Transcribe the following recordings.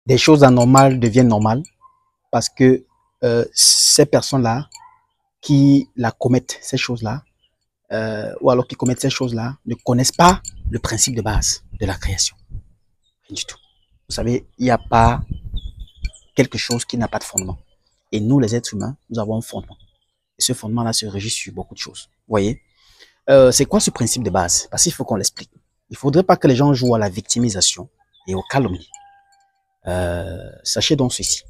des choses anormales deviennent normales parce que ces personnes-là qui la commettent, ces choses-là, ou alors qui commettent ces choses-là, ne connaissent pas le principe de base de la création. Rien du tout. Vous savez, il n'y a pas quelque chose qui n'a pas de fondement. Et nous, les êtres humains, nous avons un fondement. Et ce fondement-là se régit sur beaucoup de choses. Vous voyez, c'est quoi ce principe de base? Parce qu'il faut qu'on l'explique. Il ne faudrait pas que les gens jouent à la victimisation et aux calomnies. Sachez donc ceci.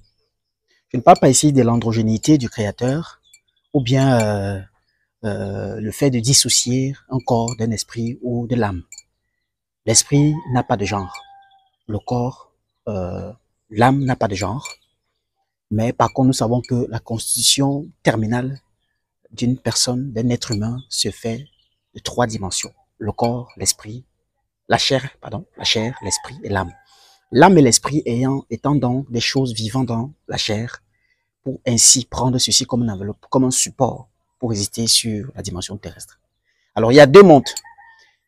Je ne parle pas ici de l'androgénité du créateur ou bien le fait de dissocier un corps d'un esprit ou de l'âme. L'esprit n'a pas de genre. Le corps, l'âme n'a pas de genre. Mais par contre, nous savons que la constitution terminale d'une personne, d'un être humain, se fait de 3 dimensions. Le corps, l'esprit, la chair, l'esprit et l'âme. L'âme et l'esprit étant donc des choses vivant dans la chair, pour ainsi prendre ceci comme une enveloppe, comme un support pour résister sur la dimension terrestre. Alors, il y a 2 mondes.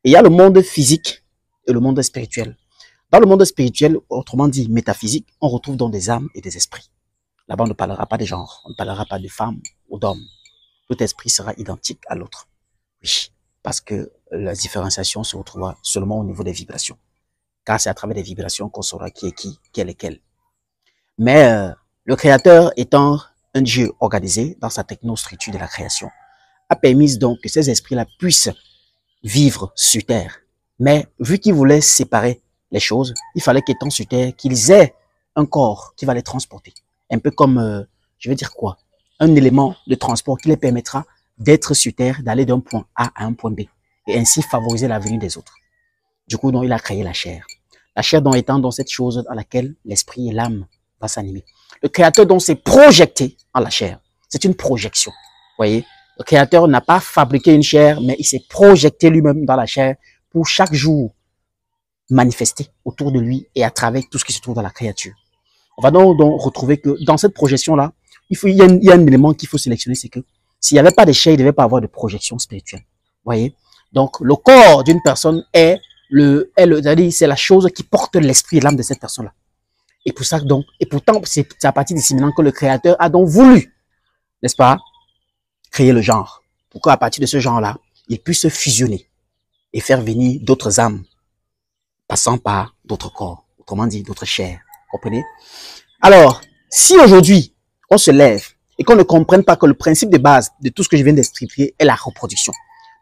Il y a le monde physique et le monde spirituel. Dans le monde spirituel, autrement dit métaphysique, on retrouve donc des âmes et des esprits. Là-bas, on ne parlera pas de genre, on ne parlera pas de femme ou d'homme. Tout esprit sera identique à l'autre. Oui, parce que la différenciation se retrouvera seulement au niveau des vibrations. Car c'est à travers les vibrations qu'on saura qui est qui, quel est quel. Mais le créateur étant un Dieu organisé dans sa technostructure de la création, a permis donc que ces esprits-là puissent vivre sur Terre. Mais vu qu'il voulait séparer les choses, il fallait qu'étant sur Terre, qu'ils aient un corps qui va les transporter. Un peu comme, je vais dire quoi, un élément de transport qui les permettra d'être sur Terre, d'aller d'un point A à un point B, et ainsi favoriser la venue des autres. Du coup, donc, il a créé la chair. La chair donc étant dans cette chose à laquelle l'esprit et l'âme va s'animer. Le créateur donc s'est projeté en la chair. C'est une projection. Vous voyez, le créateur n'a pas fabriqué une chair, mais il s'est projeté lui-même dans la chair pour chaque jour manifester autour de lui et à travers tout ce qui se trouve dans la créature. On va donc retrouver que dans cette projection-là, il y a un élément qu'il faut sélectionner, c'est que s'il n'y avait pas de chair, il ne devait pas avoir de projection spirituelle. Vous voyez? Donc, le corps d'une personne c'est la chose qui porte l'esprit et l'âme de cette personne-là. Et pour ça, donc, et pourtant, c'est à partir de Simenon que le créateur a donc voulu, n'est-ce pas, créer le genre. Pour qu'à partir de ce genre-là, il puisse se fusionner et faire venir d'autres âmes, passant par d'autres corps, autrement dit, d'autres chairs. Comprenez? Alors, si aujourd'hui, on se lève et qu'on ne comprenne pas que le principe de base de tout ce que je viens d'expliquer est la reproduction.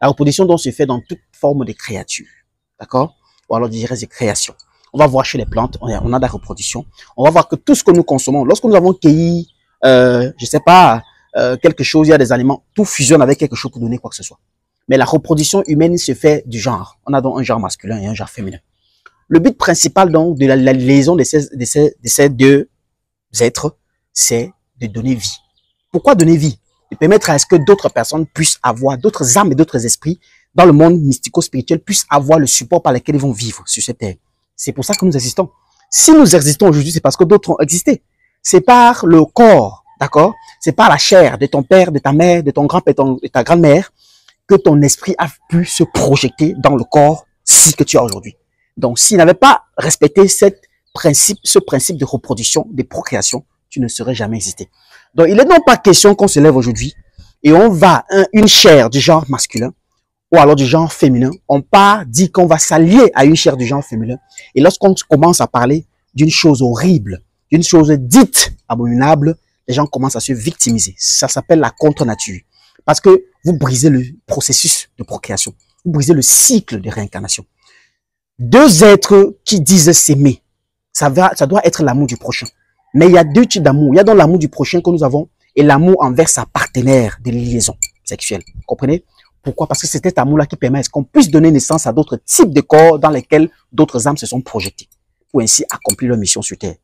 La reproduction donc se fait dans toute forme de créature. D'accord? Ou alors, je dirais, de création. On va voir chez les plantes, on a de la reproduction. On va voir que tout ce que nous consommons, lorsque nous avons cueilli, je sais pas, quelque chose, il y a des aliments, tout fusionne avec quelque chose pour donner quoi que ce soit. Mais la reproduction humaine se fait du genre. On a donc un genre masculin et un genre féminin. Le but principal donc de la liaison de ces 2 êtres, c'est de donner vie. Pourquoi donner vie? De permettre à ce que d'autres personnes puissent avoir, d'autres âmes et d'autres esprits dans le monde mystico-spirituel puissent avoir le support par lequel ils vont vivre sur cette terre. C'est pour ça que nous existons. Si nous existons aujourd'hui, c'est parce que d'autres ont existé. C'est par le corps, d'accord? C'est par la chair de ton père, de ta mère, de ton grand-père, de ta grand-mère que ton esprit a pu se projeter dans le corps-ci que tu as aujourd'hui. Donc, s'il n'avait pas respecté ce principe de reproduction, de procréation, tu ne serais jamais existé. Donc, il n'est donc pas question qu'on se lève aujourd'hui et on va une chair du genre masculin ou alors du genre féminin. On dit qu'on va s'allier à une chair du genre féminin. Et lorsqu'on commence à parler d'une chose horrible, d'une chose dite abominable, les gens commencent à se victimiser. Ça s'appelle la contre-nature. Parce que vous brisez le processus de procréation. Vous brisez le cycle de réincarnation. 2 êtres qui disent s'aimer, ça doit être l'amour du prochain. Mais il y a 2 types d'amour. Il y a donc l'amour du prochain que nous avons et l'amour envers sa partenaire de liaison sexuelle. Vous comprenez? Pourquoi? Parce que c'est cet amour-là qui permet qu'on puisse donner naissance à d'autres types de corps dans lesquels d'autres âmes se sont projetées pour ainsi accomplir leur mission sur Terre.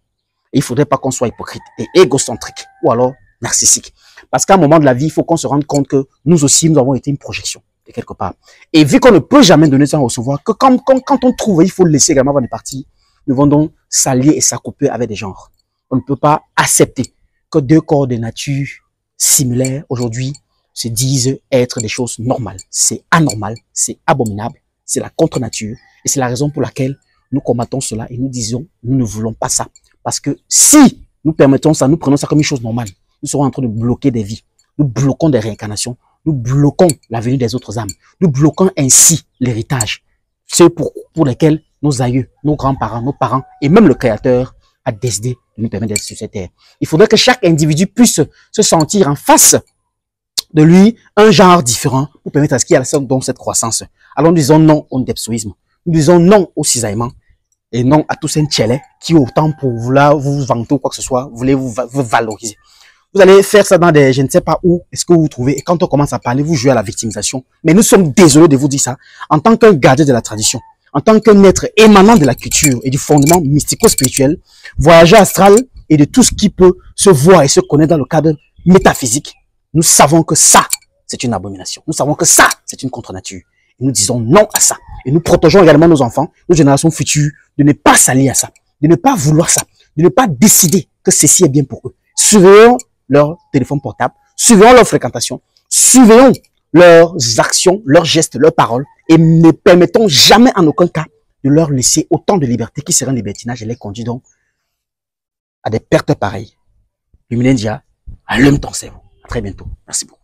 Et il ne faudrait pas qu'on soit hypocrite et égocentrique ou alors narcissique. Parce qu'à un moment de la vie, il faut qu'on se rende compte que nous aussi, nous avons été une projection de quelque part. Et vu qu'on ne peut jamais donner sans recevoir, que quand on trouve, il faut le laisser également avant de partir, nous devons donc s'allier et s'accoupler avec des genres. On ne peut pas accepter que 2 corps de nature similaires aujourd'hui se disent être des choses normales. C'est anormal, c'est abominable, c'est la contre-nature. Et c'est la raison pour laquelle nous combattons cela et nous disons, nous ne voulons pas ça. Parce que si nous permettons ça, nous prenons ça comme une chose normale, nous serons en train de bloquer des vies. Nous bloquons des réincarnations. Nous bloquons la venue des autres âmes. Nous bloquons ainsi l'héritage. C'est pour lesquels nos aïeux, nos grands-parents, nos parents et même le Créateur a décidé de nous permettre d'être sur cette terre. Il faudrait que chaque individu puisse se sentir en face de lui un genre différent pour permettre à ce qu'il y ait donc cette croissance. Alors nous disons non au ndepsoïsme. Nous disons non au cisaillement. Et non à tous ces tchèlets qui, autant pour vouloir vous vanter ou quoi que ce soit, voulez vous valoriser. Vous allez faire ça dans des, je ne sais pas où, est-ce que vous vous trouvez, et quand on commence à parler, vous jouez à la victimisation. Mais nous sommes désolés de vous dire ça, en tant qu'un gardien de la tradition, en tant qu'un être émanant de la culture et du fondement mystico-spirituel, voyageur astral et de tout ce qui peut se voir et se connaître dans le cadre métaphysique, nous savons que ça, c'est une abomination. Nous savons que ça, c'est une contre-nature. Et nous disons non à ça. Et nous protégeons également nos enfants, nos générations futures, de ne pas s'allier à ça, de ne pas vouloir ça, de ne pas décider que ceci est bien pour eux. Surveillons leur téléphone portable, surveillons leur fréquentation, surveillons leurs actions, leurs gestes, leurs paroles, et ne permettons jamais en aucun cas de leur laisser autant de liberté qui serait un libertinage et les conduit donc à des pertes pareilles. Luminendia, allume ton cerveau. À très bientôt. Merci beaucoup.